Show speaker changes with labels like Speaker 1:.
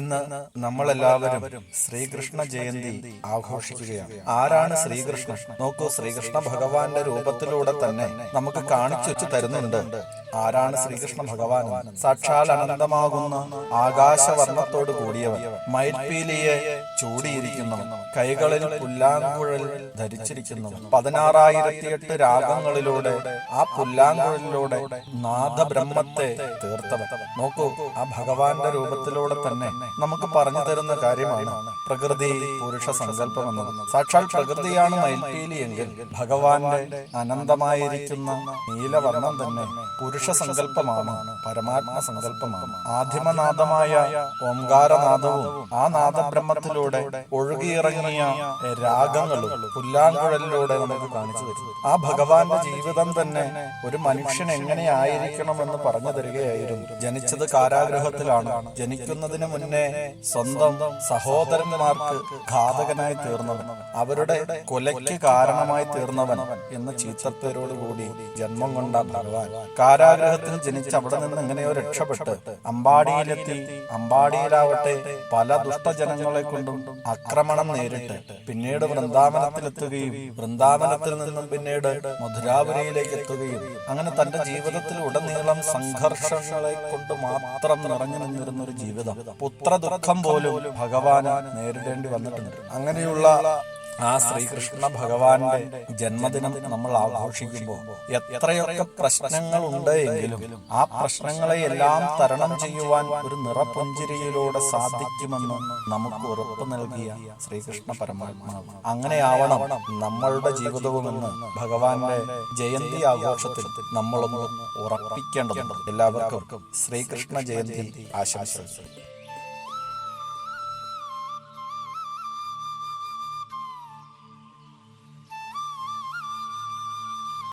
Speaker 1: ഇന്ന് നമ്മളെല്ലാവരും ശ്രീകൃഷ്ണ ജയന്തി ആഘോഷിക്കുകയാണ്. ആരാണ് ശ്രീകൃഷ്ണൻ? നോക്കൂ, ശ്രീകൃഷ്ണ ഭഗവാന്റെ രൂപത്തിലൂടെ തന്നെ നമുക്ക് കാണിച്ചു വെച്ച് തരുന്നുണ്ട് ആരാണ് ശ്രീകൃഷ്ണ ഭഗവാൻ. സാക്ഷാൽ അനന്തമാകുന്ന ആകാശവർണ്ണത്തോട് കൂടിയവൻ, മയിൽപീലിയെ ചൂടിയിരിക്കുന്നവൻ, കൈകളിൽ പുല്ലാങ്കുഴൽ ധരിച്ചിരിക്കുന്നവൻ, 16,008 രാഗങ്ങളിലൂടെ ആ പുല്ലാങ്കുഴലിലൂടെ നാദബ്രഹ്മത്തെ തീർത്തവൻ. നോക്കൂ, ആ ഭഗവാന്റെ രൂപത്തിലൂടെ തന്നെ നമുക്ക് പറഞ്ഞു തരുന്ന കാര്യമാണ് പ്രകൃതി പുരുഷ സങ്കല്പം എന്നത്. സാക്ഷാൽ പ്രകൃതിയാണ് മയിൽപീലി എങ്കിൽ ഭഗവാന്റെ അനന്തമായിരിക്കുന്ന നീലവർണ്ണം തന്നെ പുരുഷ സങ്കല്പമാണ്, പരമാത്മ സങ്കല്പമാണ്. ആദിമനാദമായ ഓംകാരനാദവും ആ നാദബ്രഹ്മത്തിലൂടെ ഒഴുകിയിറങ്ങിയ രാഗങ്ങളും പുല്ലാങ്കുഴലിലൂടെ നമുക്ക് കാണിച്ചു തരും. ആ ഭഗവാന്റെ ജീവിതം തന്നെ ഒരു മനുഷ്യൻ എങ്ങനെയായിരിക്കണമെന്ന് പറഞ്ഞു തരികയായിരുന്നു. ജനിച്ചത് കാരാഗൃഹത്തിലാണ്. ജനിക്കുന്നതിന് മുന്നേ സ്വന്തം സഹോദരന്മാർക്ക് ഘാതകനായി തീർന്നവൻ, അവരുടെ കൊലയ്ക്ക് കാരണമായി തീർന്നവൻ എന്ന ചീത്തപ്പേരോടുകൂടി ജന്മം കൊണ്ട ഭഗവാൻ കാരാഗൃഹത്തിൽ ജനിച്ച് അവിടെ നിന്ന് എങ്ങനെയോ രക്ഷപ്പെട്ട് അമ്പാടിയിലെത്തി. അമ്പാടിയിലാവട്ടെ പല ദുഷ്ടജനങ്ങളെ കൊണ്ടും ആക്രമണം നേരിട്ട് പിന്നീട് വൃന്ദാവനത്തിലെത്തുകയും വൃന്ദാവനത്തിൽ നിന്നും പിന്നീട് മധുരാപുരിയിലേക്ക് എത്തുകയും അങ്ങനെ തന്റെ ജീവിതത്തിൽ ഉടനീളം സംഘർഷങ്ങളെ കൊണ്ട് മാത്രം നിറഞ്ഞു നിന്നിരുന്ന ഒരു ജീവിതം. പുത്രദുഃഖം പോലും ഭഗവാന് നേരിടേണ്ടി വന്നിട്ടുണ്ട്. അങ്ങനെയുള്ള ആ ശ്രീകൃഷ്ണ ഭഗവാന്റെ ജന്മദിനം നമ്മൾ ആഘോഷിക്കുമ്പോൾ എത്രയൊക്കെ പ്രശ്നങ്ങൾ ഉണ്ട് എങ്കിലും ആ പ്രശ്നങ്ങളെ എല്ലാം തരണം ചെയ്യുവാൻ ഒരു നിറപുഞ്ചിരിയിലൂടെ സാധിക്കുമെന്ന് നമുക്ക് ഉറപ്പ് നൽകിയ ശ്രീകൃഷ്ണ പരമാത്മാവ്. അങ്ങനെയാവണം നമ്മളുടെ ജീവിതവുമെന്ന് ഭഗവാന്റെ ജയന്തി ആഘോഷത്തിൽ നമ്മളൊന്ന് ഉറപ്പിക്കേണ്ടതുണ്ട്. എല്ലാവർക്കും ശ്രീകൃഷ്ണ ജയന്തി ആശംസകൾ.